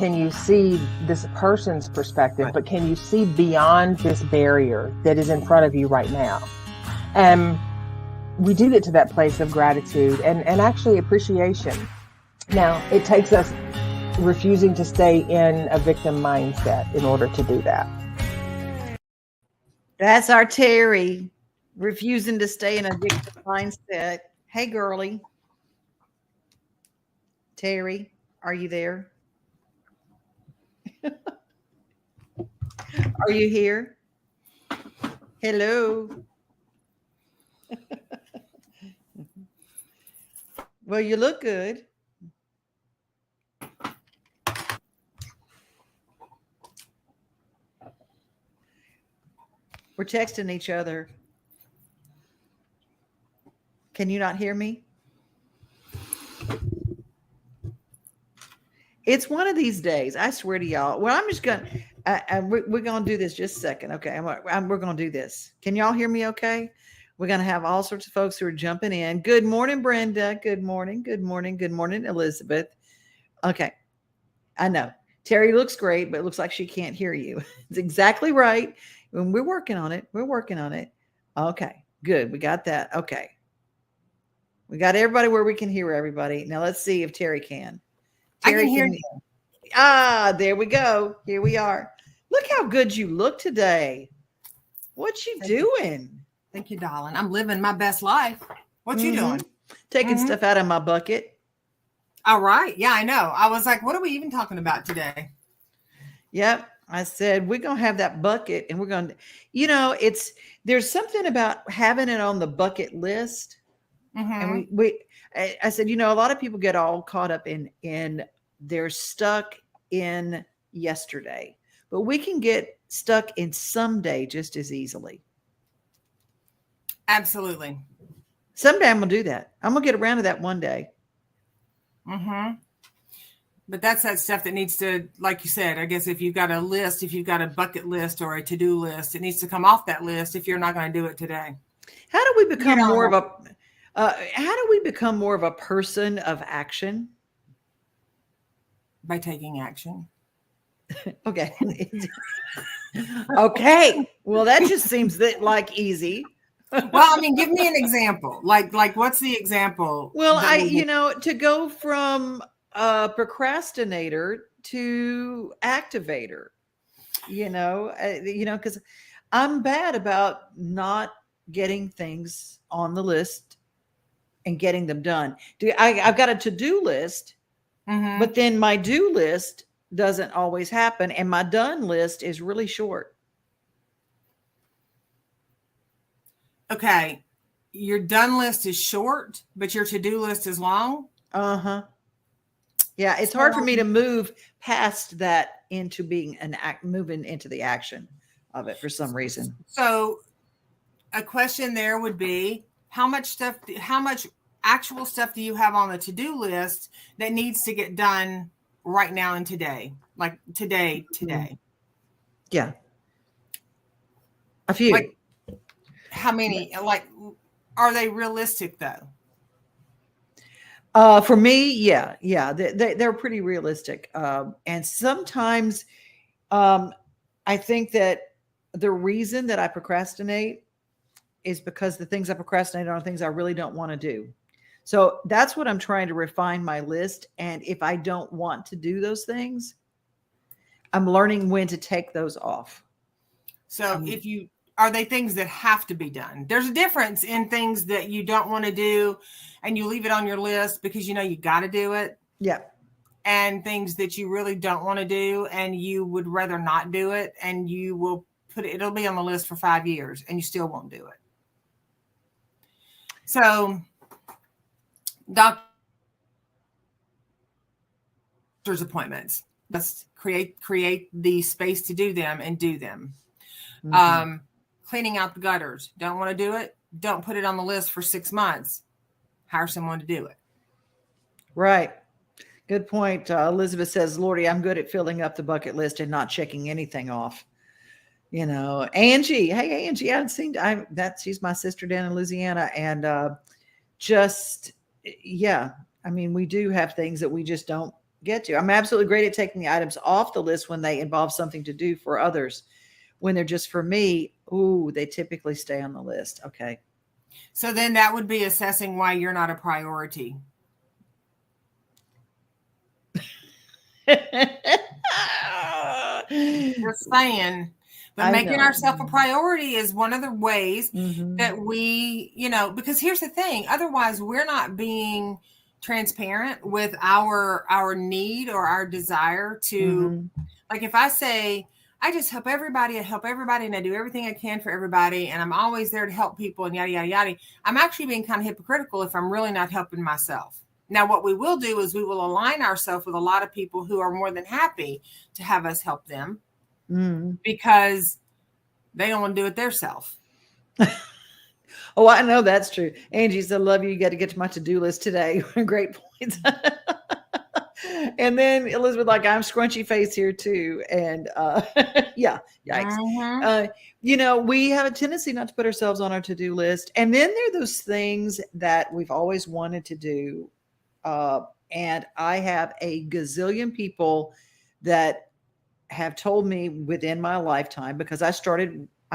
can you see this person's perspective, but can you see beyond this barrier that is in front of you right now? And we do get to that place of gratitude and actually appreciation. Now, it takes us refusing to stay in a victim mindset in order to do that. That's our Teri, refusing to stay in a victim mindset. Hey, girly. Teri, are you there? Are you here? Hello. Well, you look good. We're texting each other. Can you not hear me? It's one of these days. I swear to y'all. Well, I'm just going to, we're going to do this just a second. Okay. We're going to do this. Can y'all hear me okay? We're going to have all sorts of folks who are jumping in. Good morning, Brenda. Good morning. Good morning. Good morning, Elizabeth. Okay. I know. Teri looks great, but it looks like she can't hear you. It's exactly right. When we're working on it. We're working on it. Okay. Good. We got that. Okay. We got everybody where we can hear everybody. Now let's see if Teri can. Teri, I can hear you. There we go. Here we are. Look how good you look today. What you doing? Thank you, darling. I'm living my best life. What you doing? Taking stuff out of my bucket. All right. Yeah, I know. I was like, what are we even talking about today? Yep. I said, we're going to have that bucket and we're going to, there's something about having it on the bucket list. And I said, a lot of people get all caught up in they're stuck in yesterday, but we can get stuck in someday just as easily. Absolutely. Someday I'm going to do that. I'm going to get around to that one day. But that's that stuff that needs to, like you said, I guess if you've got a list, if you've got a bucket list or a to-do list, it needs to come off that list if you're not going to do it today. How do we become more of a person of action? By taking action. Okay. Okay. Well, that just seems like easy. Well, I mean, give me an example. Like what's the example? Well, to go from procrastinator to activator, because I'm bad about not getting things on the list and getting them done. I've got a to-do list, but then my do list doesn't always happen. And my done list is really short. Okay. Your done list is short, but your to-do list is long. Yeah. It's hard for me to move past that into being moving into the action of it for some reason. So a question there would be, how much actual stuff do you have on the to-do list that needs to get done right now and today? Like today. Yeah. A few. Like, how many, are they realistic though? For me, yeah. They're pretty realistic. And sometimes I think that the reason that I procrastinate is because the things I procrastinate on are things I really don't want to do. So that's what I'm trying to refine my list. And if I don't want to do those things, I'm learning when to take those off. So are they things that have to be done? There's a difference in things that you don't want to do and you leave it on your list because you got to do it. Yeah. And things that you really don't want to do and you would rather not do it, and you will it'll be on the list for 5 years and you still won't do it. So doctor's appointments, let's create the space to do them and do them. Cleaning out the gutters, don't want to do it, don't put it on the list for 6 months. Hire someone to do it. Right. Good point. Elizabeth says, Lordy, I'm good at filling up the bucket list and not checking anything off. Angie, hey, Angie, I haven't seen she's my sister down in Louisiana. And we do have things that we just don't get to. I'm absolutely great at taking the items off the list when they involve something to do for others. When they're just for me, they typically stay on the list. Okay. So then that would be assessing why you're not a priority. Just saying. But making ourselves a priority is one of the ways that we, because here's the thing. Otherwise, we're not being transparent with our need or our desire to, like if I say, I just help everybody and I do everything I can for everybody. And I'm always there to help people and yada, yada, yada. I'm actually being kind of hypocritical if I'm really not helping myself. Now, what we will do is we will align ourselves with a lot of people who are more than happy to have us help them because they don't want to do it themselves. Oh, I know that's true. Angie said, love you. You got to get to my to-do list today. Great points. And then Elizabeth, like, I'm scrunchy face here too. And yeah, yikes. We have a tendency not to put ourselves on our to-do list. And then there are those things that we've always wanted to do. And I have a gazillion people that have told me within my lifetime, because I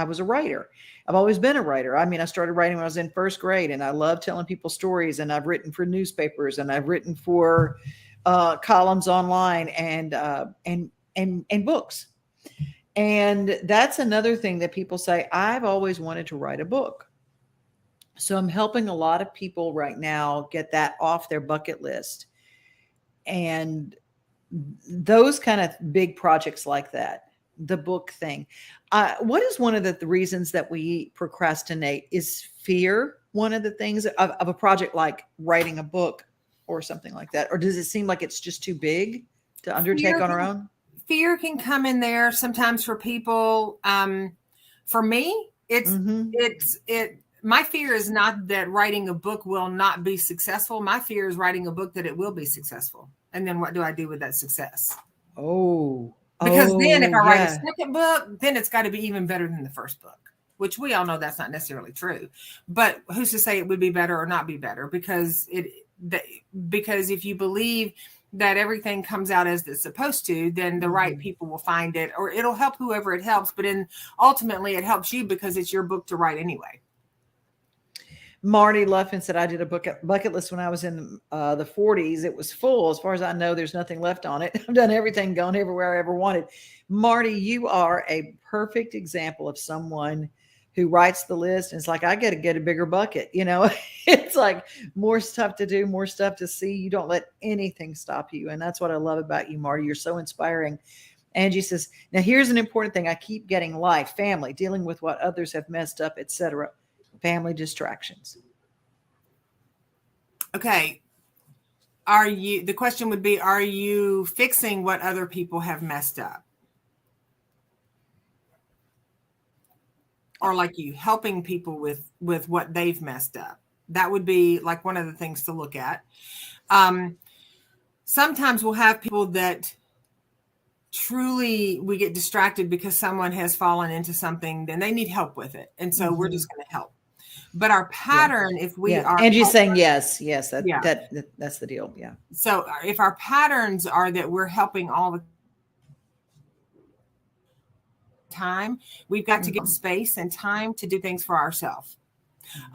was a writer. I've always been a writer. I mean, I started writing when I was in first grade, and I love telling people stories, and I've written for newspapers, and I've written for columns online and books. And that's another thing that people say, I've always wanted to write a book. So I'm helping a lot of people right now get that off their bucket list. And those kind of big projects like that, the book thing. What is one of the reasons that we procrastinate? Is fear one of the things of a project like writing a book or something like that? Or does it seem like it's just too big to undertake on our own? Fear can come in there sometimes for people. For me, my fear is not that writing a book will not be successful. My fear is writing a book that it will be successful. And then what do I do with that success? Because then if I write a second book, then it's got to be even better than the first book, which we all know that's not necessarily true. But who's to say it would be better or not be better? Because if you believe that everything comes out as it's supposed to, then the right people will find it, or it'll help whoever it helps. But ultimately it helps you because it's your book to write anyway. Marty Luffin said, I did a bucket list when I was in the 40s. It was full. As far as I know, there's nothing left on it. I've done everything, gone everywhere I ever wanted. Marty, you are a perfect example of someone who writes the list. And it's like, I got to get a bigger bucket. It's like more stuff to do, more stuff to see. You don't let anything stop you. And that's what I love about you, Marty. You're so inspiring. Angie says, now here's an important thing. I keep getting life, family, dealing with what others have messed up, etc. Family distractions. Okay. The question would be, are you fixing what other people have messed up? Or like you helping people with what they've messed up? That would be like one of the things to look at. Sometimes we'll have people that truly we get distracted because someone has fallen into something, then they need help with it. And so we're just going to help. But our pattern, if we are, Angie's saying yes, that's the deal. Yeah. So if our patterns are that we're helping all the time, we've got to get space and time to do things for ourselves.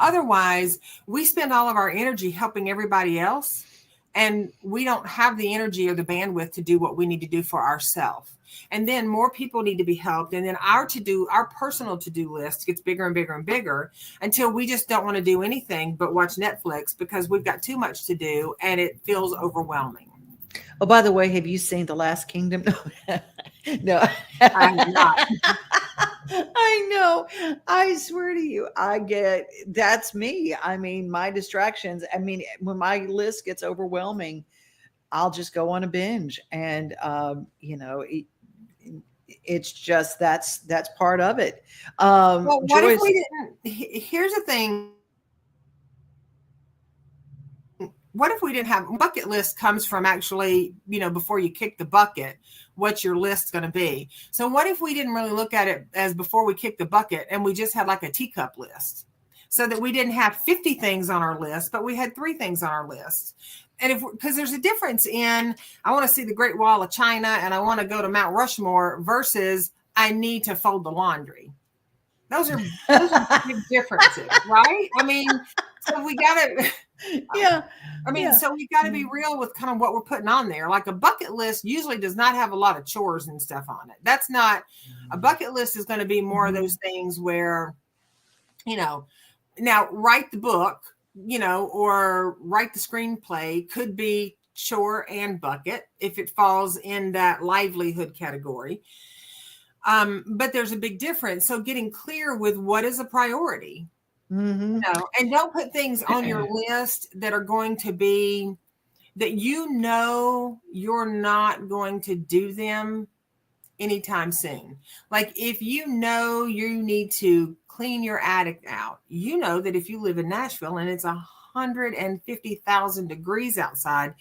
Otherwise, we spend all of our energy helping everybody else, and we don't have the energy or the bandwidth to do what we need to do for ourselves. And then more people need to be helped. And then our personal to-do list gets bigger and bigger and bigger until we just don't want to do anything but watch Netflix because we've got too much to do and it feels overwhelming. Oh, by the way, have you seen The Last Kingdom? No. I'm not. I know. I swear to you, that's me. I mean, my distractions. I mean, when my list gets overwhelming, I'll just go on a binge. And, it's just, that's part of it. Well, what if we didn't, here's the thing. What if we didn't have bucket list comes from actually, before you kick the bucket, what your list's going to be. So what if we didn't really look at it as before we kick the bucket and we just had like a teacup list? so that we didn't have 50 things on our list, but we had 3 things on our list. And because there's a difference in, I want to see the Great Wall of China and I want to go to Mount Rushmore versus I need to fold the laundry. Those are big differences, right? I mean, so we got to, so we got to be real with kind of what we're putting on there. Like a bucket list usually does not have a lot of chores and stuff on it. That's not, a bucket list is going to be more of those things where, now write the book, or write the screenplay could be chore and bucket if it falls in that livelihood category. But there's a big difference. So getting clear with what is a priority, and don't put things on your list that are going to be that you're not going to do them anytime soon. Like if you need to clean your attic out, that if you live in Nashville and it's 150,000 degrees outside,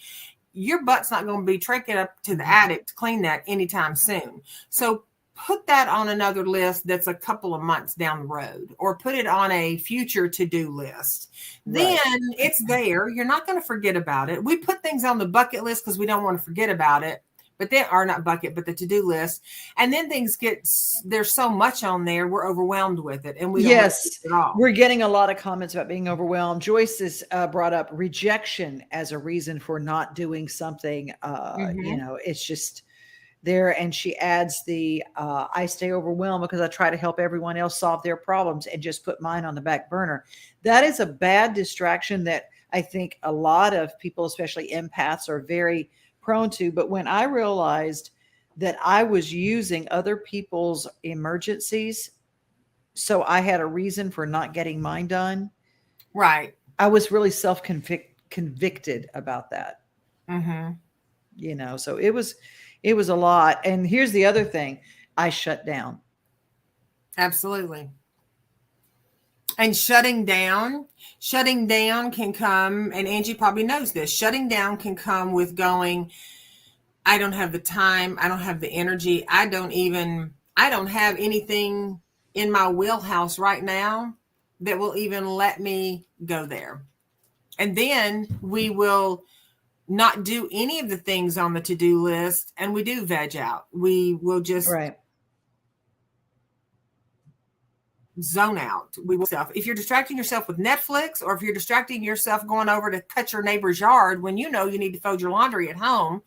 your butt's not going to be trekking up to the attic to clean that anytime soon. So put that on another list that's a couple of months down the road, or put it on a future to-do list. Right. Then it's there. You're not going to forget about it. We put things on the bucket list because we don't want to forget about it, but they are not bucket, but the to-do list. And then things there's so much on there. We're overwhelmed with it. And we don't want to do it at all. We're getting a lot of comments about being overwhelmed. Joyce has brought up rejection as a reason for not doing something. It's just there. And she adds I stay overwhelmed because I try to help everyone else solve their problems and just put mine on the back burner. That is a bad distraction that I think a lot of people, especially empaths, are very prone to. But when I realized that I was using other people's emergencies, so I had a reason for not getting mine done. Right. I was really convicted about that. So it was a lot. And here's the other thing. I shut down. Absolutely. And shutting down can come, and Angie probably knows this, shutting down can come with going, I don't have the time. I don't have the energy. I don't have anything in my wheelhouse right now that will even let me go there. And then we will not do any of the things on the to-do list, and we do veg out. We will just zone out. We will stuff. If you're distracting yourself with Netflix, or if you're distracting yourself going over to cut your neighbor's yard when you need to fold your laundry at home,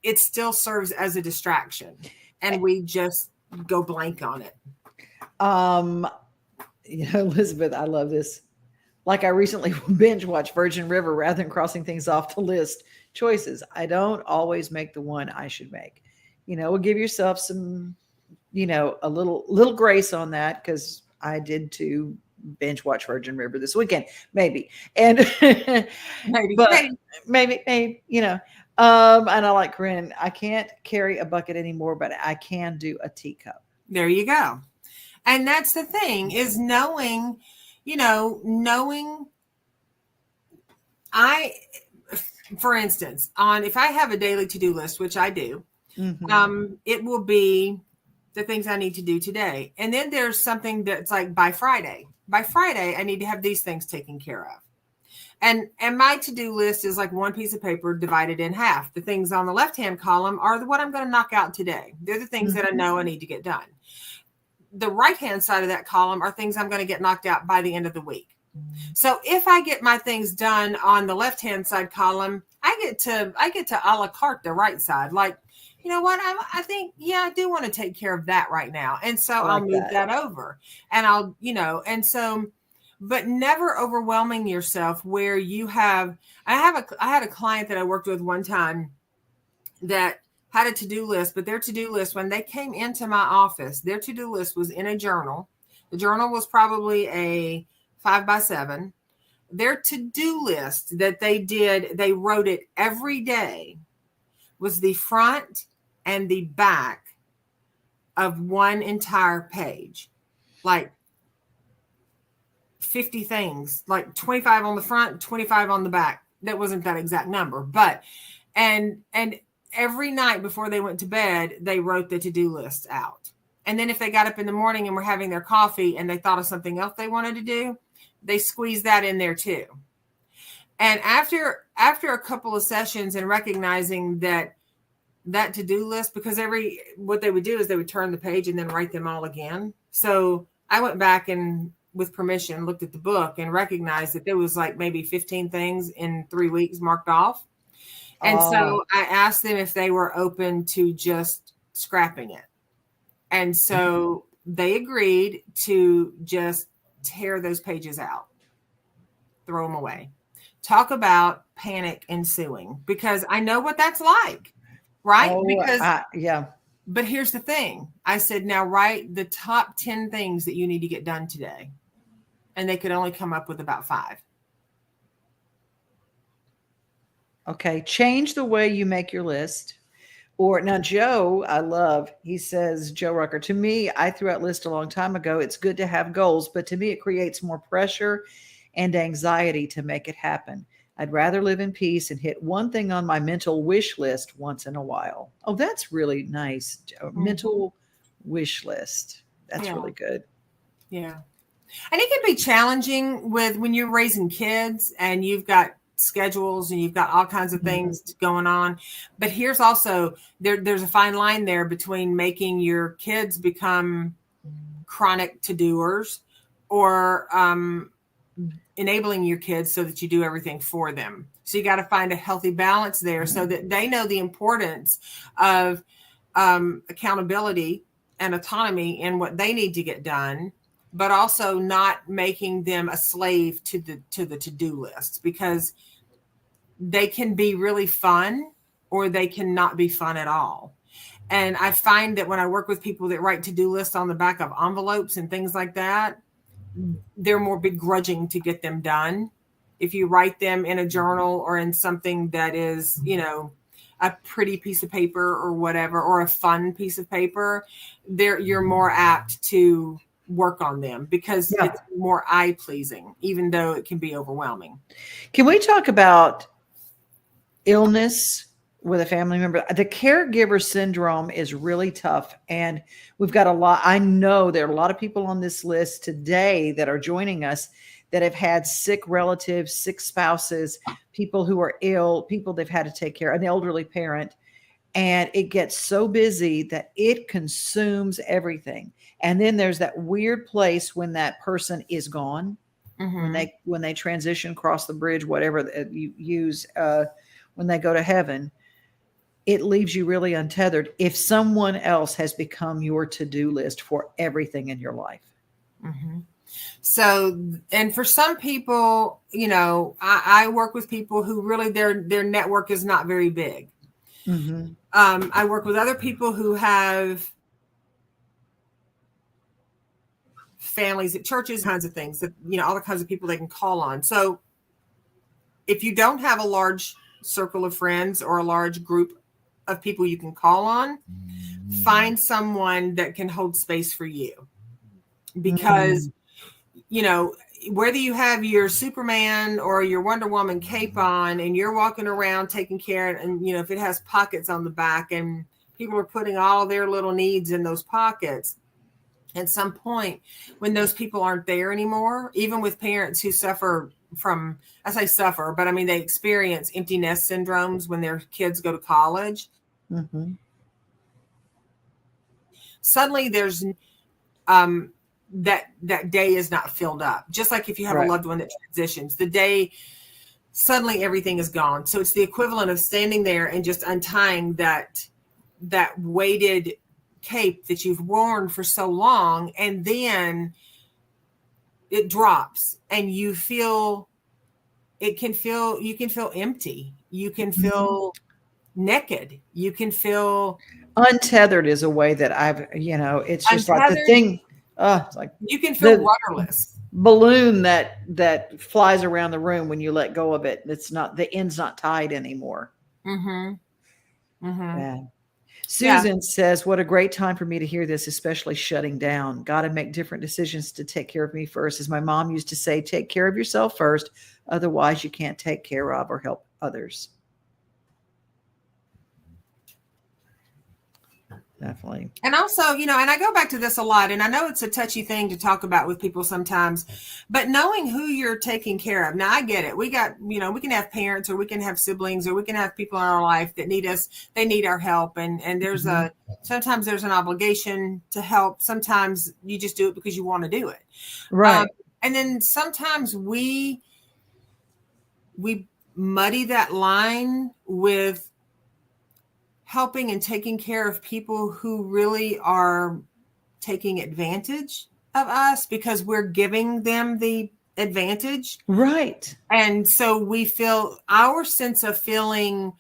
it still serves as a distraction, and we just go blank on it. Elizabeth, I love this. Like I recently binge watched Virgin River rather than crossing things off the list. Choices. I don't always make the one I should make. We'll give yourself some, a little grace on that, because I did too binge watch Virgin River this weekend, maybe. And maybe, and I like Corinne. I can't carry a bucket anymore, but I can do a teacup. There you go. And that's the thing, is knowing for instance, if I have a daily to-do list, which I do, it will be the things I need to do today. And then there's something that's like by Friday, I need to have these things taken care of. And my to-do list is like one piece of paper divided in half. The things on the left-hand column are what I'm going to knock out today. They're the things that I know I need to get done. The right-hand side of that column are things I'm going to get knocked out by the end of the week. So if I get my things done on the left-hand side column, I get to a la carte the right side. Like, you know what? I think, I do want to take care of that right now. And so I'll move that over, and I'll, but never overwhelming yourself where I had a client that I worked with one time that had a to-do list, but their to-do list, when they came into my office, their to-do list was in a journal. The journal was probably a 5x7. Their to-do list that they wrote it every day, was the front and the back of one entire page. Like 50 things, like 25 on the front, 25 on the back. That wasn't that exact number, but, and every night before they went to bed, they wrote the to-do list out. And then if they got up in the morning and were having their coffee and they thought of something else they wanted to do, they squeeze that in there too. And after a couple of sessions and recognizing that to-do list, because what they would do is they would turn the page and then write them all again. So I went back and with permission looked at the book and recognized that there was like maybe 15 things in 3 weeks marked off. And so I asked them if they were open to just scrapping it. And so they agreed to just tear those pages out, throw them away. Talk about panic ensuing, because I know what that's like, right? But here's the thing. I said, now write the top 10 things that you need to get done today. And they could only come up with about 5. Okay. Change the way you make your list. Or now Joe, I love, he says, Joe Rucker, to me, I threw out list a long time ago. It's good to have goals, but to me, it creates more pressure and anxiety to make it happen. I'd rather live in peace and hit one thing on my mental wish list once in a while. Oh, that's really nice. Mental wish list. That's really good. Yeah. And it can be challenging when you're raising kids and you've got schedules and you've got all kinds of things going on. But here's also, there's a fine line there between making your kids become chronic to-doers or enabling your kids so that you do everything for them. So you got to find a healthy balance there so that they know the importance of accountability and autonomy in what they need to get done, but also not making them a slave to the to-do lists, because they can be really fun or they can not be fun at all. And I find that when I work with people that write to-do lists on the back of envelopes and things like that, they're more begrudging to get them done. If you write them in a journal or in something that is, a pretty piece of paper or whatever, or a fun piece of paper, you're more apt to work on them because it's more eye-pleasing, even though it can be overwhelming. Can we talk about illness with a family member? The caregiver syndrome is really tough. And we've got I know there are a lot of people on this list today that are joining us that have had sick relatives, sick spouses, people who are ill, people they've had to take care of, an elderly parent. And it gets so busy that it consumes everything. And then there's that weird place when that person is gone, when they transition, cross the bridge, whatever you use, when they go to heaven, it leaves you really untethered if someone else has become your to-do list for everything in your life. So, and for some people, I work with people who really their network is not very big. I work with other people who have families at churches, kinds of things that, all the kinds of people they can call on. So if you don't have a large circle of friends or a large group of people you can call on, find someone that can hold space for you, because whether you have your Superman or your Wonder Woman cape on and you're walking around taking care, and if it has pockets on the back and people are putting all their little needs in those pockets, at some point when those people aren't there anymore, even with parents who suffer from, I say suffer, but I mean, they experience empty nest syndromes when their kids go to college. Suddenly there's that day is not filled up. Just like if you have a loved one that transitions, the day, suddenly everything is gone. So it's the equivalent of standing there and just untying that weighted cape that you've worn for so long, and then it drops and you can feel empty. You can feel naked. You can feel untethered is a way that it's just untethered, like the thing. It's like you can feel rudderless. Balloon that flies around the room when you let go of it. It's not, the end's not tied anymore. Yeah. Susan says, what a great time for me to hear this, especially shutting down. Got to make different decisions to take care of me first. As my mom used to say, take care of yourself first. Otherwise, you can't take care of or help others. Definitely. And also, and I go back to this a lot, and I know it's a touchy thing to talk about with people sometimes, but knowing who you're taking care of. Now, I get it. We got, we can have parents, or we can have siblings, or we can have people in our life that need us. They need our help. And there's sometimes there's an obligation to help. Sometimes you just do it because you want to do it. Right. And then sometimes we muddy that line with helping and taking care of people who really are taking advantage of us because we're giving them the advantage. Right. And so we feel our sense of feeling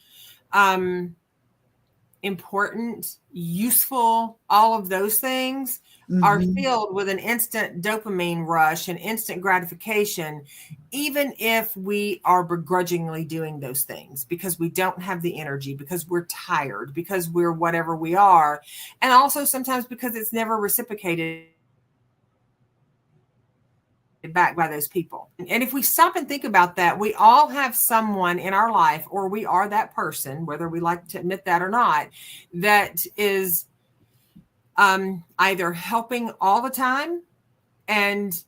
important, useful, all of those things are filled with an instant dopamine rush and instant gratification, even if we are begrudgingly doing those things because we don't have the energy, because we're tired, because we're whatever we are. And also sometimes because it's never reciprocated back by those people. And if we stop and think about that, we all have someone in our life, or we are that person, whether we like to admit that or not, that is either helping all the time, and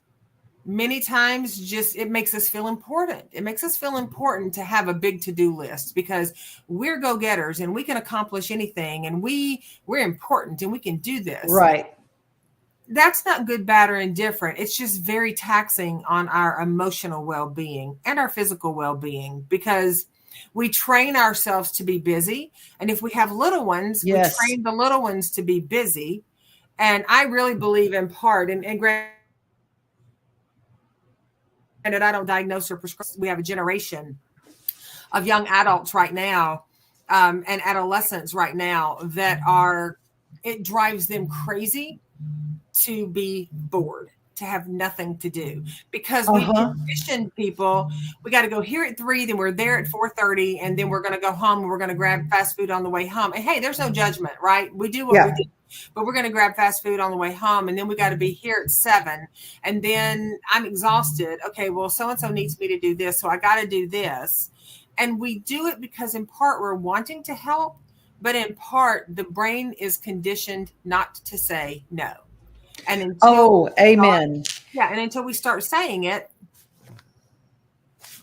many times just it makes us feel important. It makes us feel important to have a big to-do list because we're go-getters and we can accomplish anything, and we're important and we can do this. Right. That's not good, bad, or indifferent. It's just very taxing on our emotional well-being and our physical well-being because we train ourselves to be busy. And if we have little ones, Yes. we train the little ones to be busy. And I really believe in part, and granted, I don't diagnose or prescribe. We have a generation of young adults right now and adolescents right now that it drives them crazy to be bored, to have nothing to do, because we conditioned people. We got to go here at 3, then we're there at 4:30, and then we're going to go home and we're going to grab fast food on the way home. And hey, there's no judgment, right? We do what we do, but we're going to grab fast food on the way home, and then we got to be here at 7, and then I'm exhausted. Okay, well, so-and-so needs me to do this, so I got to do this. And we do it because in part we're wanting to help, but in part the brain is conditioned not to say no. And until amen. And until we start saying it.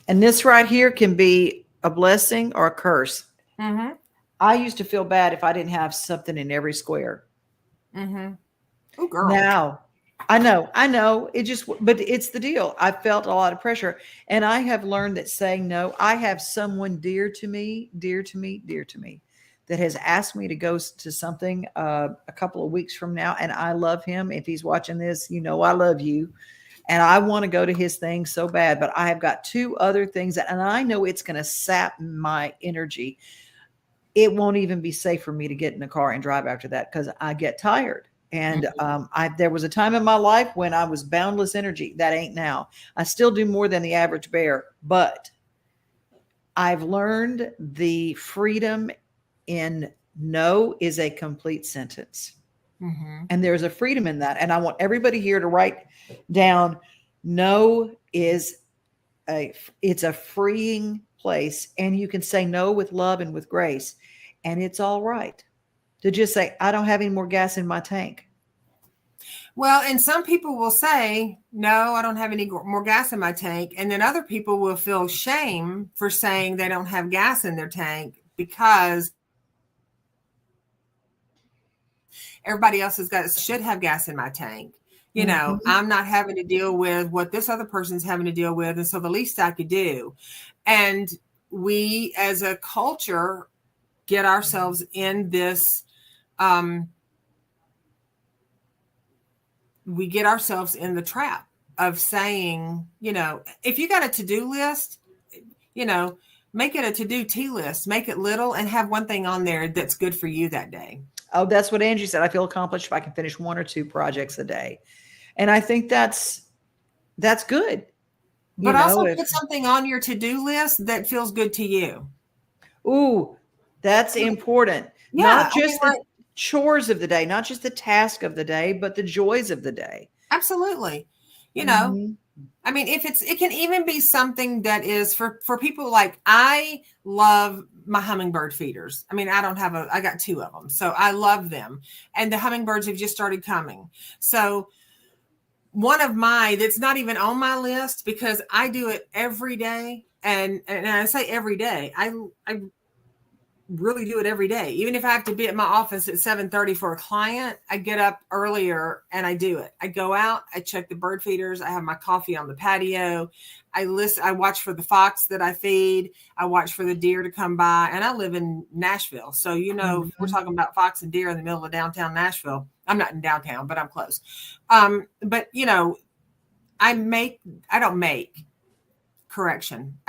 And this right here can be a blessing or a curse. Mm-hmm. I used to feel bad if I didn't have something in every square. Mm-hmm. Oh, girl. Now, I know. But it's the deal. I felt a lot of pressure. And I have learned that saying no, I have someone dear to me, that has asked me to go to something a couple of weeks from now. And I love him. If he's watching this, I love you. And I want to go to his thing so bad, but I have got 2 other things and I know it's going to sap my energy. It won't even be safe for me to get in the car and drive after that because I get tired. And there was a time in my life when I was boundless energy. That ain't now. I still do more than the average bear, but I've learned the freedom in no is a complete sentence. Mm-hmm. And there's a freedom in that. And I want everybody here to write down no is it's a freeing place. And you can say no with love and with grace. And it's all right to just say, I don't have any more gas in my tank. Well, and some people will say, no, I don't have any more gas in my tank. And then other people will feel shame for saying they don't have gas in their tank because everybody else should have gas in my tank. I'm not having to deal with what this other person's having to deal with. And so the least I could do. And we as a culture get ourselves in this, we get ourselves in the trap of saying, if you got a to-do list, make it a to-do T list, make it little and have one thing on there that's good for you that day. Oh, that's what Angie said. I feel accomplished if I can finish 1 or 2 projects a day. And I think that's good. But also put something on your to-do list that feels good to you. Ooh, that's important. Yeah, Not just the chores of the day, not just the task of the day, but the joys of the day. Absolutely. I mean, it can even be something that is for people like, I love my hummingbird feeders. I mean, I got 2 of them. So I love them. And the hummingbirds have just started coming. So one of mine that's not even on my list, because I do it every day. And I say every day, I really do it every day. Even if I have to be at my office at 7:30 for a client, I get up earlier and I do it. I go out, I check the bird feeders. I have my coffee on the patio. I watch for the fox that I feed. I watch for the deer to come by. And I live in Nashville. So, if we're talking about fox and deer in the middle of downtown Nashville. I'm not in downtown, but I'm close. But I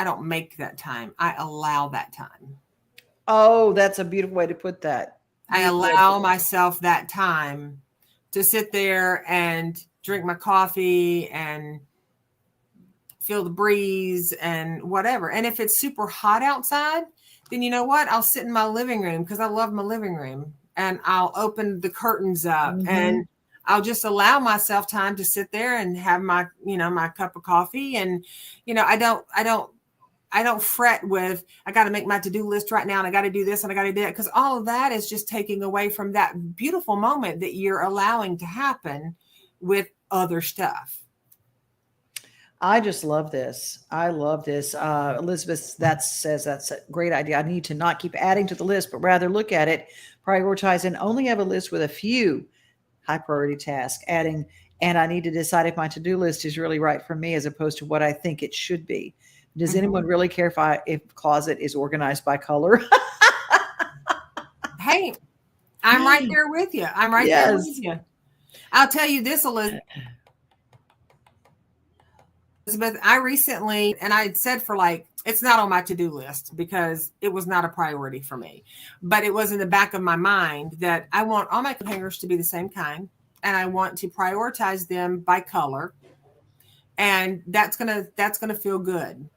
don't make that time. I allow that time. Oh, that's a beautiful way to put that. I allow myself that time to sit there and drink my coffee and feel the breeze and whatever. And if it's super hot outside, then you know what? I'll sit in my living room, because I love my living room, and I'll open the curtains up and I'll just allow myself time to sit there and have my, my cup of coffee. And, I don't fret with, I got to make my to-do list right now, and I got to do this and I got to do that, because all of that is just taking away from that beautiful moment that you're allowing to happen with other stuff. I just love this. I love this. Elizabeth, says that's a great idea. I need to not keep adding to the list, but rather look at it, prioritize, and only have a list with a few high priority tasks, adding, and I need to decide if my to-do list is really right for me, as opposed to what I think it should be. Does anyone really care if closet is organized by color? Hey, I'm right there with you. I'm right there with you. I'll tell you this, Elizabeth, I recently, and I had said it's not on my to-do list because it was not a priority for me, but it was in the back of my mind that I want all my hangers to be the same kind, and I want to prioritize them by color, and that's gonna feel good.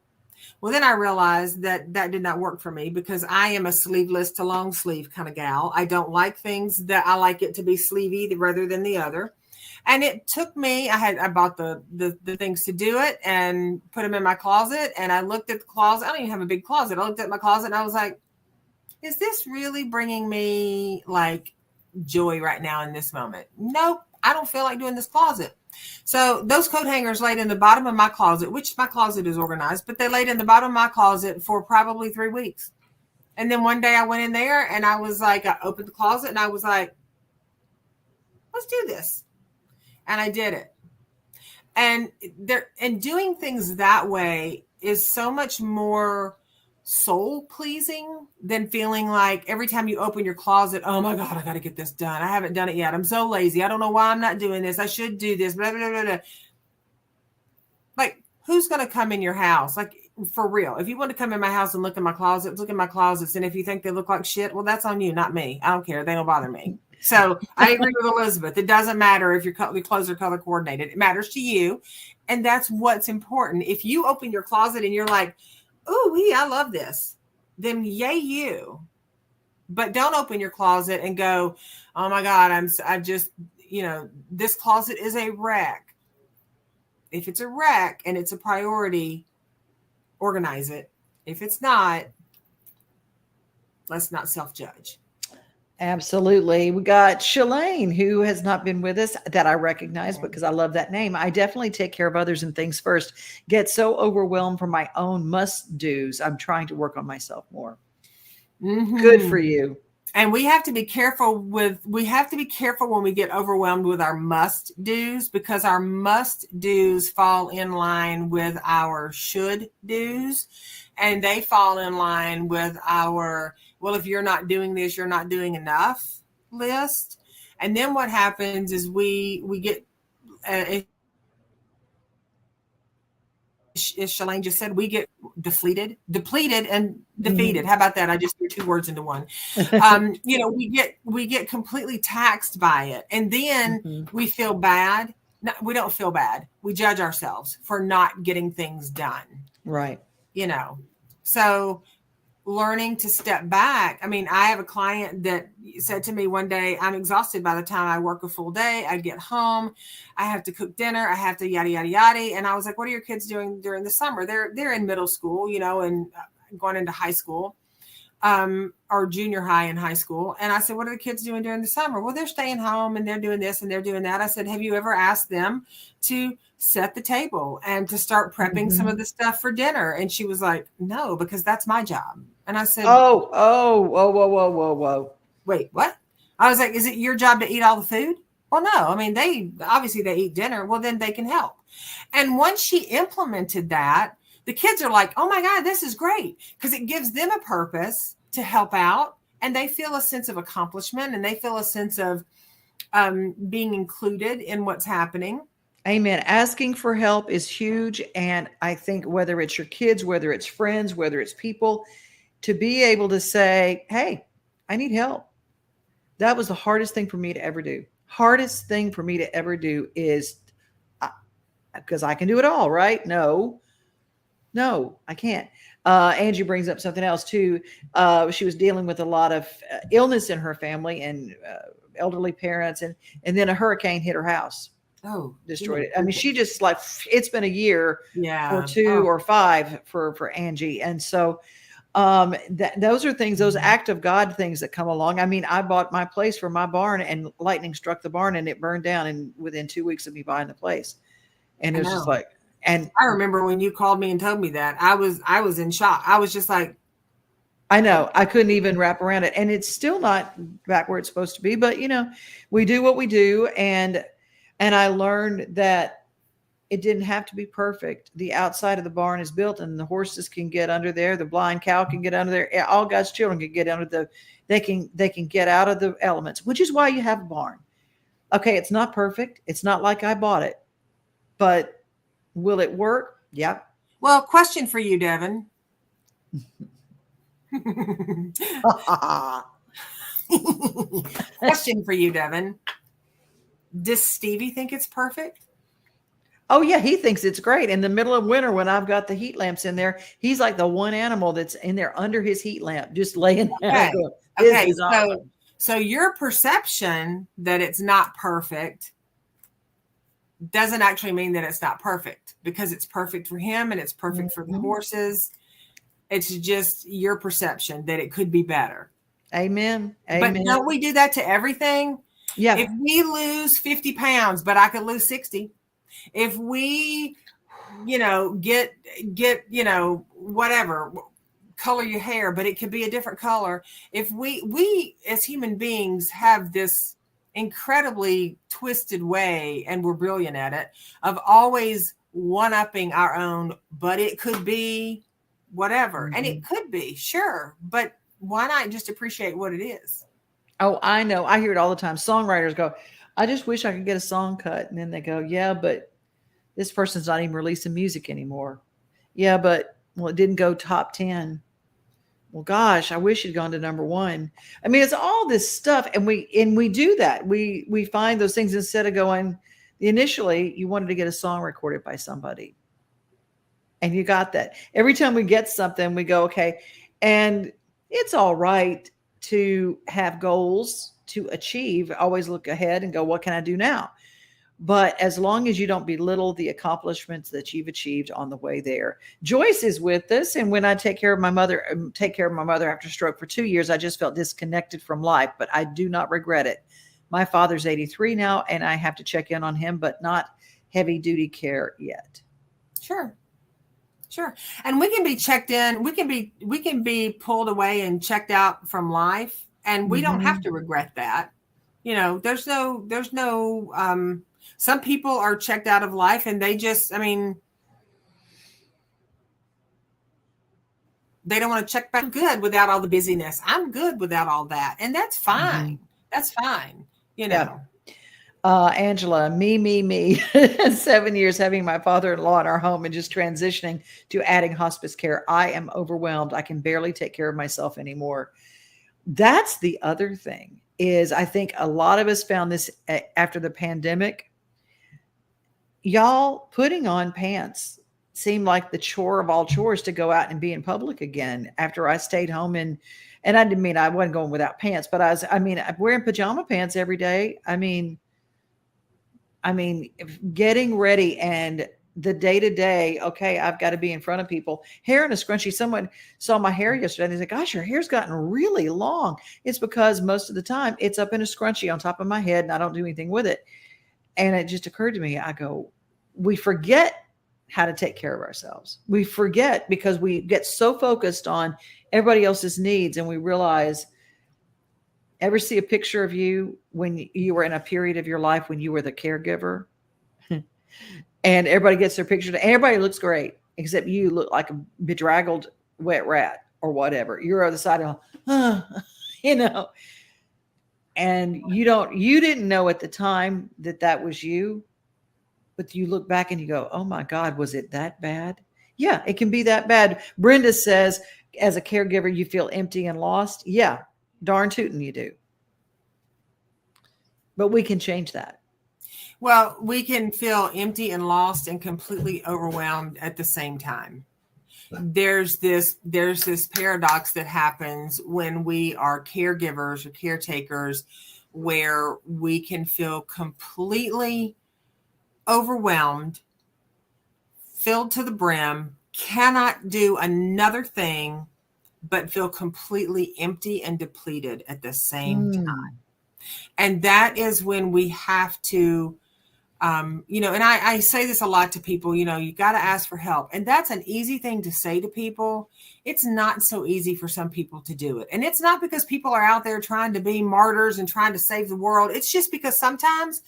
Well, then I realized that did not work for me, because I am a sleeveless to long sleeve kind of gal. I don't like things that I like it to be sleevey rather than the other. And it took me, I bought the things to do it and put them in my closet. And I looked at the closet. I don't even have a big closet. I looked at my closet and I was like, is this really bringing me joy right now in this moment? Nope. I don't feel like doing this closet. So those coat hangers laid in the bottom of my closet, which my closet is organized, but they laid in the bottom of my closet for probably 3 weeks. And then one day I went in there and I was I opened the closet and I was like, let's do this. And I did it. And doing things that way is so much more soul pleasing than feeling like every time you open your closet, oh my God, I got to get this done. I haven't done it yet. I'm so lazy. I don't know why I'm not doing this. I should do this. Blah, blah, blah, blah. Who's going to come in your house? For real. If you want to come in my house and look at my closets, look at my closets. And if you think they look like shit, well, that's on you, not me. I don't care. They don't bother me. So I agree with Elizabeth. It doesn't matter if your clothes are color coordinated. It matters to you. And that's what's important. If you open your closet and you're like, ooh, I love this, then yay you. But don't open your closet and go, oh my God, I just, this closet is a wreck. If it's a wreck and it's a priority, organize it. If it's not, let's not self-judge. Absolutely. We got Shalane, who has not been with us, that I recognize because I love that name. I definitely take care of others and things first. Get so overwhelmed from my own must-dos. I'm trying to work on myself more. Mm-hmm. Good for you. And we have to be careful when we get overwhelmed with our must-dos, because our must-dos fall in line with our should-dos, and they fall in line with our, well, if you're not doing this, you're not doing enough list. And then what happens is we get, as Shalane just said, we get depleted and defeated. Mm-hmm. How about that? I just threw 2 words into one. We get completely taxed by it. And then we feel bad. No, we don't feel bad. We judge ourselves for not getting things done. Right. So learning to step back. I mean, I have a client that said to me one day, I'm exhausted by the time I work a full day. I get home, I have to cook dinner, I have to yada, yada, yada. And I was like, what are your kids doing during the summer? They're in middle school, you know, and going into high school, or junior high and high school. And I said, what are the kids doing during the summer? Well, they're staying home and they're doing this and they're doing that. I said, have you ever asked them to set the table and to start prepping some of the stuff for dinner? And she was like, no, because that's my job. And I said, whoa. Wait, what? I was like, is it your job to eat all the food? Well, no. I mean, they eat dinner. Well, then they can help. And once she implemented that, the kids are like, oh my God, this is great, because it gives them a purpose to help out, and they feel a sense of accomplishment, and they feel a sense of being included in what's happening. Amen. Asking for help is huge. And I think whether it's your kids, whether it's friends, whether it's people, to be able to say, hey, I need help. That was the hardest thing for me to ever do. Hardest thing for me to ever do is, because I can do it all, right? No, I can't. Angie brings up something else too. She was dealing with a lot of illness in her family and elderly parents. And then a hurricane hit her house. Oh, destroyed it. I mean, she just like, it's been a year or two or five for Angie. And so those are things, those act of God things that come along. I mean, I bought my place for my barn and lightning struck the barn and it burned down. And within 2 weeks of me buying the place, and it was just like, and I remember when you called me and told me that, I was in shock. I was just like, I know, I couldn't even wrap around it. And it's still not back where it's supposed to be, but you know, we do what we do. And I learned that it didn't have to be perfect. The outside of the barn is built and the horses can get under there. The blind cow can get under there. All God's children can get under they can get out of the elements, which is why you have a barn. Okay. It's not perfect. It's not like I bought it, but will it work? Yeah. Well, question for you, Devon. Question for you, Devon. Does Stevie think it's perfect? Oh yeah, he thinks it's great. In the middle of winter, when I've got the heat lamps in there, he's like the one animal that's in there under his heat lamp, just laying down. Okay. So your perception that it's not perfect doesn't actually mean that it's not perfect, because it's perfect for him and it's perfect for the horses. It's just your perception that it could be better. Amen. But don't we do that to everything? Yeah. If we lose 50 pounds, but I could lose 60. If we, get, whatever, color your hair, but it could be a different color. If we as human beings have this incredibly twisted way, and we're brilliant at it, of always one-upping our own, but it could be whatever. And it could be, sure, but why not just appreciate what it is? Oh, I know. I hear it all the time. Songwriters go, I just wish I could get a song cut. And then they go, yeah, but this person's not even releasing music anymore. Yeah, but it didn't go top 10. Well, gosh, I wish it'd gone to number 1. I mean, it's all this stuff. And we do that. We find those things instead of going, initially you wanted to get a song recorded by somebody. And you got that. Every time we get something, we go, okay. And it's all right to have goals to achieve, always look ahead and go, what can I do now? But as long as you don't belittle the accomplishments that you've achieved on the way there. Joyce is with us. And when I take care of my mother after stroke for 2 years, I just felt disconnected from life, but I do not regret it. My father's 83 now, and I have to check in on him, but not heavy duty care yet. Sure. And we can be checked in. We can be pulled away and checked out from life, and we don't have to regret that. There's no, some people are checked out of life and they just, they don't want to check back. Good without all the busyness. I'm good without all that. And that's fine. That's fine. Yeah. Angela, me, 7 years having my father-in-law in our home and just transitioning to adding hospice care. I am overwhelmed. I can barely take care of myself anymore. That's the other thing is I think a lot of us found this after the pandemic. Y'all putting on pants seemed like the chore of all chores to go out and be in public again after I stayed home. And I didn't mean I wasn't going without pants, but I'm wearing pajama pants every day. I mean, getting ready and the day to day, okay, I've got to be in front of people. Hair in a scrunchie. Someone saw my hair yesterday and they said, gosh, your hair's gotten really long. It's because most of the time it's up in a scrunchie on top of my head and I don't do anything with it. And it just occurred to me, I go, we forget how to take care of ourselves. We forget because we get so focused on everybody else's needs, and we realize, ever see a picture of you when you were in a period of your life when you were the caregiver? And everybody gets their picture. Everybody looks great, except you look like a bedraggled wet rat or whatever. You're on the side of, and you didn't know at the time that was you, but you look back and you go, oh my God, was it that bad? Yeah, it can be that bad. Brenda says, as a caregiver, you feel empty and lost. Yeah, darn tootin' you do. But we can change that. Well, we can feel empty and lost and completely overwhelmed at the same time. There's this paradox that happens when we are caregivers or caretakers, where we can feel completely overwhelmed, filled to the brim, cannot do another thing, but feel completely empty and depleted at the same time. And that is when we have to, and I say this a lot to people, you got to ask for help. And that's an easy thing to say to people. It's not so easy for some people to do it. And it's not because people are out there trying to be martyrs and trying to save the world. It's just because sometimes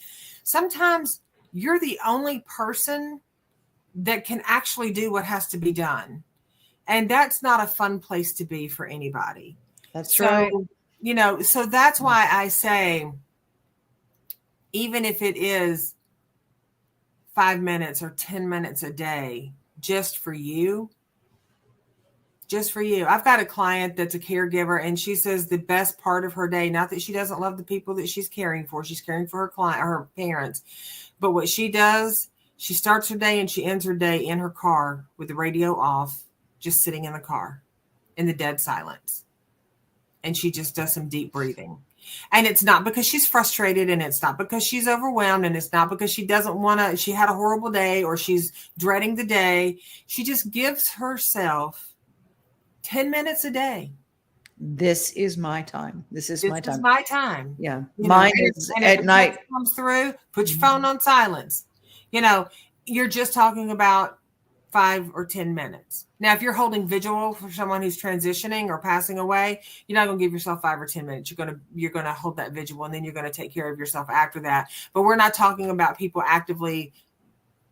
you're the only person that can actually do what has to be done. And that's not a fun place to be for anybody. That's right. So that's why I say, even if it is 5 minutes or 10 minutes a day, just for you. I've got a client that's a caregiver, and she says the best part of her day, not that she doesn't love the people that she's caring for her client, her parents, but what she does, she starts her day and she ends her day in her car with the radio off, just sitting in the car in the dead silence. And she just does some deep breathing. And it's not because she's frustrated, and it's not because she's overwhelmed, and it's not because she doesn't want to, she had a horrible day or she's dreading the day. She just gives herself 10 minutes a day. This is my time. This is my time. Yeah. Mine is at night. Comes through, put your phone on silence. You're just talking about 5 or 10 minutes. Now, if you're holding vigil for someone who's transitioning or passing away, you're not going to give yourself 5 or 10 minutes. You're going to hold that vigil, and then you're going to take care of yourself after that. But we're not talking about people actively,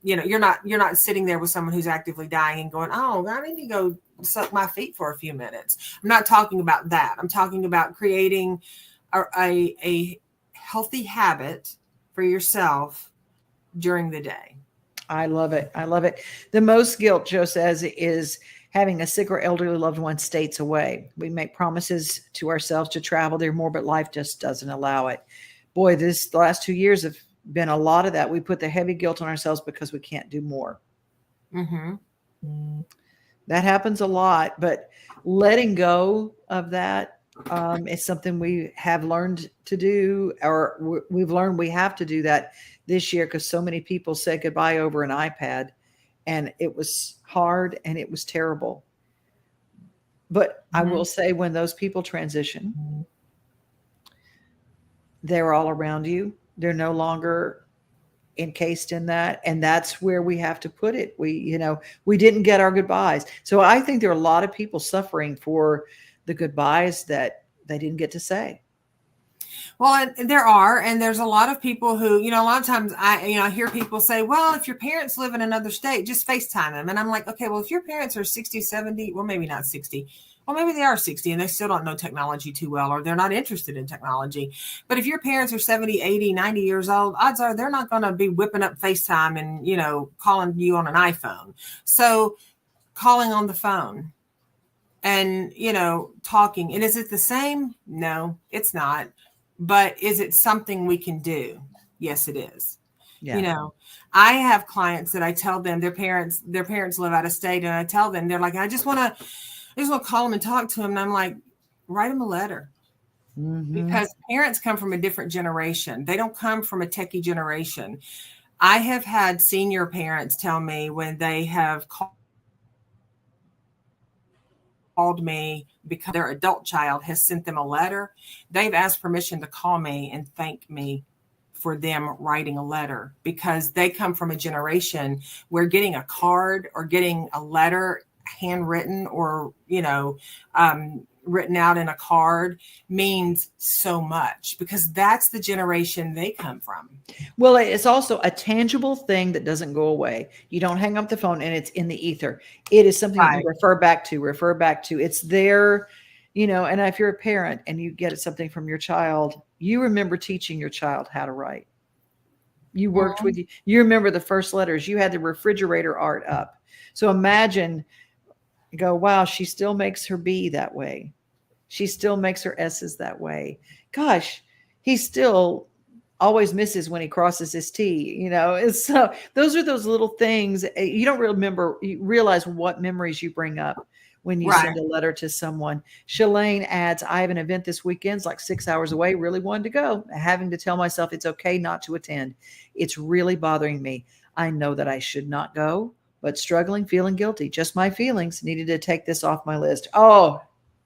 you're not sitting there with someone who's actively dying and going, oh, I need to go suck my feet for a few minutes. I'm not talking about that. I'm talking about creating a healthy habit for yourself during the day. I love it. The most guilt, Joe says, is having a sick or elderly loved one states away. We make promises to ourselves to travel there more, but life just doesn't allow it. Boy, the last 2 years have been a lot of that. We put the heavy guilt on ourselves because we can't do more. Mm-hmm. That happens a lot, but letting go of that is something we have learned to do, or we've learned we have to do that this year, because so many people said goodbye over an iPad, and it was hard and it was terrible. But I will say, when those people transition, they're all around you. They're no longer encased in that. And that's where we have to put it. We didn't get our goodbyes. So I think there are a lot of people suffering for the goodbyes that they didn't get to say. Well, and there's a lot of people who, a lot of times I hear people say, well, if your parents live in another state, just FaceTime them. And I'm like, okay, well, if your parents are 60, 70, well, maybe not 60. Well, maybe they are 60 and they still don't know technology too well, or they're not interested in technology. But if your parents are 70, 80, 90 years old, odds are they're not going to be whipping up FaceTime and, calling you on an iPhone. So calling on the phone and, talking. And is it the same? No, it's not. But is it something we can do? Yes, it is. You know, I have clients that I tell them their parents live out of state, and I tell them, they're like, I just want to call them and talk to them. And I'm like, write them a letter. Because parents come from a different generation. They don't come from a techie generation. I have had senior parents tell me when they have called me because their adult child has sent them a letter, they've asked permission to call me and thank me for them writing a letter, because they come from a generation where getting a card or getting a letter handwritten or, written out in a card means so much, because that's the generation they come from. Well, it's also a tangible thing that doesn't go away. You don't hang up the phone and it's in the ether. It is something that you refer back to. It's there, and if you're a parent and you get something from your child, you remember teaching your child how to write. You worked with you remember the first letters. You had the refrigerator art up. So imagine, go, wow, she still makes her B that way. She still makes her S's that way. Gosh, he still always misses when he crosses his T, So those are those little things. You don't realize what memories you bring up when you send a letter to someone. Shalane adds, I have an event this weekend. It's like 6 hours away. Really wanted to go. Having to tell myself it's okay not to attend. It's really bothering me. I know that I should not go, but struggling, feeling guilty. Just my feelings. Needed to take this off my list. Oh,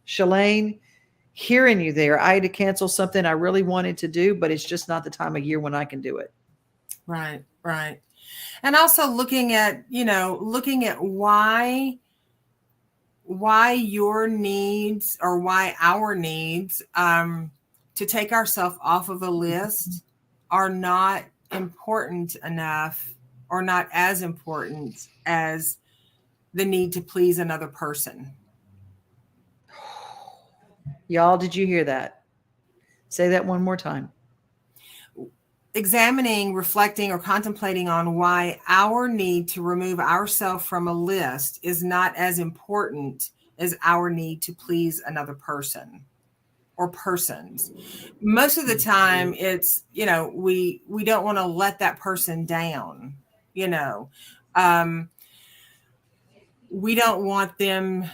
Shalane, hearing you there. I had to cancel something I really wanted to do, but it's just not the time of year when I can do it. Right. And also looking at why your needs or why our needs to take ourselves off of a list are not important enough, or not as important as the need to please another person. Y'all, did you hear that? Say that one more time. Examining, reflecting, or contemplating on why our need to remove ourselves from a list is not as important as our need to please another person or persons. Most of the time it's, we don't want to let that person down, we don't want them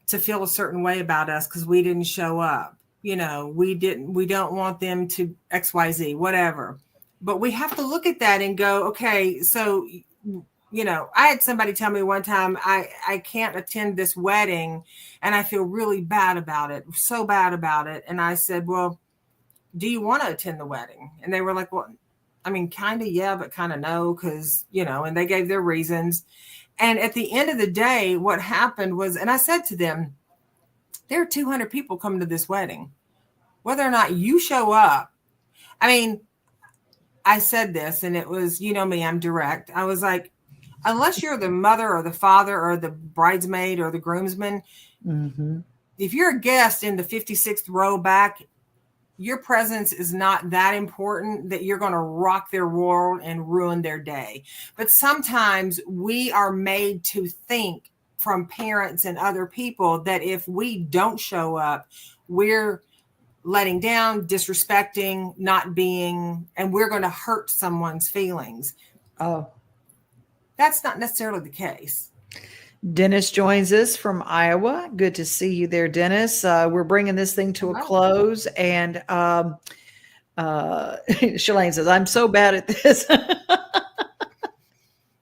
to feel a certain way about us because we didn't show up. We don't want them to XYZ, whatever. But we have to look at that and go, okay, so, I had somebody tell me one time, I can't attend this wedding and I feel really bad about it, so bad about it. And I said, well, do you want to attend the wedding? And they were like, well, I mean, kind of, yeah, but kind of no, because, and they gave their reasons. And at the end of the day, what happened was, and I said to them, there are 200 people coming to this wedding. Whether or not you show up, I mean, I said this, and it was, me, I'm direct. I was like, unless you're the mother or the father or the bridesmaid or the groomsman, if you're a guest in the 56th row back, your presence is not that important that you're going to rock their world and ruin their day. But sometimes we are made to think from parents and other people that if we don't show up, we're letting down, disrespecting, not being, and we're going to hurt someone's feelings. Oh, that's not necessarily the case. Dennis joins us from Iowa. Good to see you there, Dennis. We're bringing this thing to a close. And Shalane says, I'm so bad at this.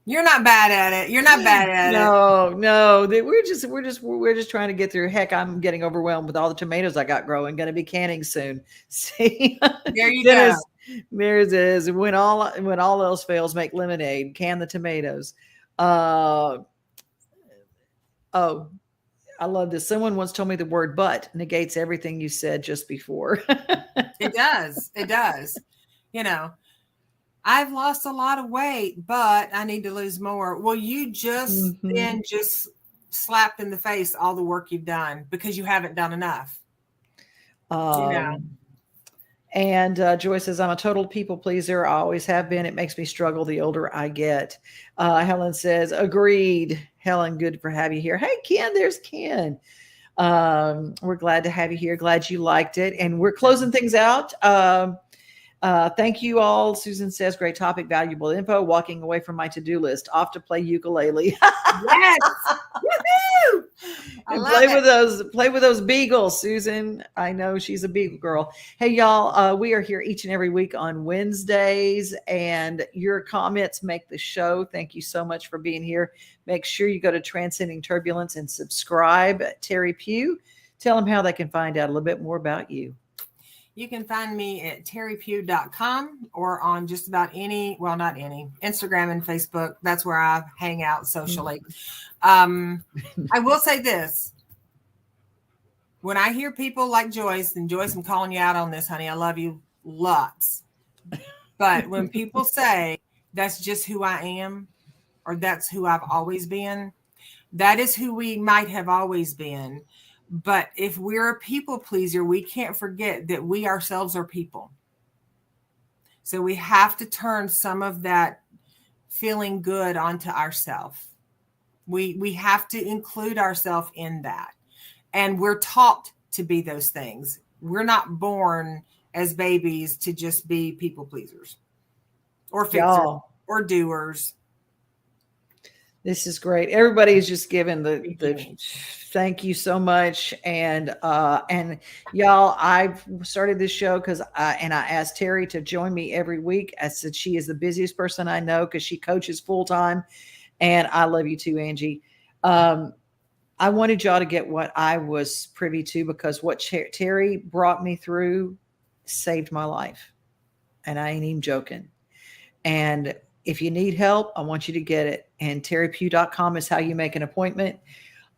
You're not bad at it. You're not bad at it. No. We're just trying to get through. Heck, I'm getting overwhelmed with all the tomatoes I got growing. Going to be canning soon. See, there you go. There's is when all else fails, make lemonade. Can the tomatoes. Oh, I love this. Someone once told me the word "but" negates everything you said just before. It does. I've lost a lot of weight, but I need to lose more. Well, you just then just slapped in the face all the work you've done because you haven't done enough. And Joy says, I'm a total people pleaser. I always have been. It makes me struggle the older I get. Helen says, agreed. Helen, good for have you here. Hey, Ken, there's Ken. We're glad to have you here. Glad you liked it. And we're closing things out. Thank you all. Susan says, great topic, valuable info. Walking away from my to-do list. Off to play ukulele. Yes. Woohoo! And play with those beagles, Susan. I know she's a beagle girl. Hey, y'all, we are here each and every week on Wednesdays, and your comments make the show. Thank you so much for being here. Make sure you go to Transcending Turbulence and subscribe. Teri Pugh, tell them how they can find out a little bit more about you. You can find me at teripugh.com or on just about any, well, not any, Instagram and Facebook. That's where I hang out socially. I will say this. When I hear people like Joyce, and Joyce, I'm calling you out on this, honey. I love you lots. But when people say that's just who I am, or that's who I've always been, that is who we might have always been. But if we're a people pleaser, we can't forget that we ourselves are people. So we have to turn some of that feeling good onto ourselves. We have to include ourselves in that. And we're taught to be those things. We're not born as babies to just be people pleasers or fixers or doers. This is great. Everybody is just giving the thank you so much. And y'all, I've started this show because I asked Teri to join me every week. I said she is the busiest person I know because she coaches full time. And I love you too, Angie. I wanted y'all to get what I was privy to because what Teri brought me through saved my life. And I ain't even joking. And if you need help, I want you to get it. And teripugh.com is how you make an appointment.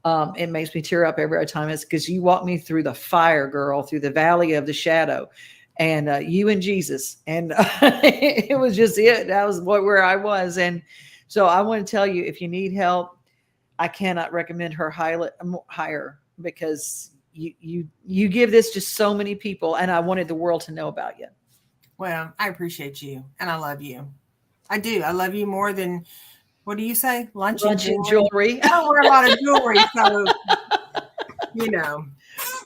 It makes me tear up every time. It's because you walked me through the fire, girl, through the valley of the shadow, and you and Jesus. And it was just it. That was where I was. And so I want to tell you, if you need help, I cannot recommend her higher because you give this to so many people. And I wanted the world to know about you. Well, I appreciate you. And I love you. I do. I love you more than, what do you say? Lunch and jewelry. I don't wear a lot of jewelry, so,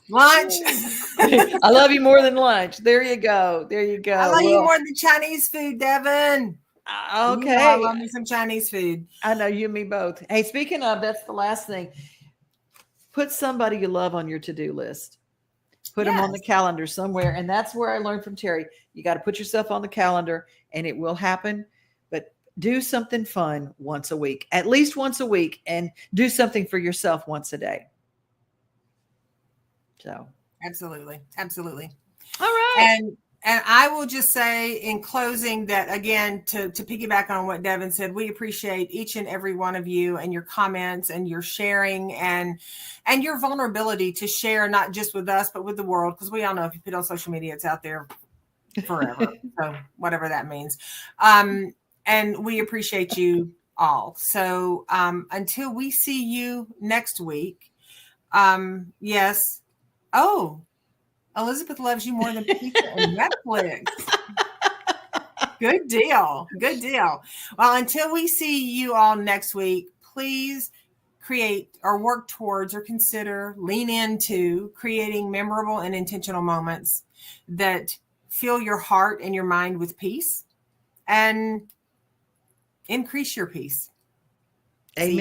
lunch. I love you more than lunch. There you go. I love you more than Chinese food, Devon. Okay. I love me some Chinese food. I know, you and me both. Hey, speaking of, that's the last thing. Put somebody you love on your to-do list. Put them on the calendar somewhere. And that's where I learned from Teri. You got to put yourself on the calendar and it will happen. But do something fun once a week, at least once a week, and do something for yourself once a day. So. Absolutely. Absolutely. All right. And I will just say in closing that, again, to piggyback on what Devon said, we appreciate each and every one of you and your comments and your sharing and your vulnerability to share, not just with us, but with the world. Because we all know if you put it on social media, it's out there forever. So whatever that means. And we appreciate you all. So until we see you next week, yes. Oh, Elizabeth loves you more than pizza and Netflix. Good deal. Good deal. Well, until we see you all next week, please create or work towards or consider, lean into creating memorable and intentional moments that fill your heart and your mind with peace and increase your peace. Amen.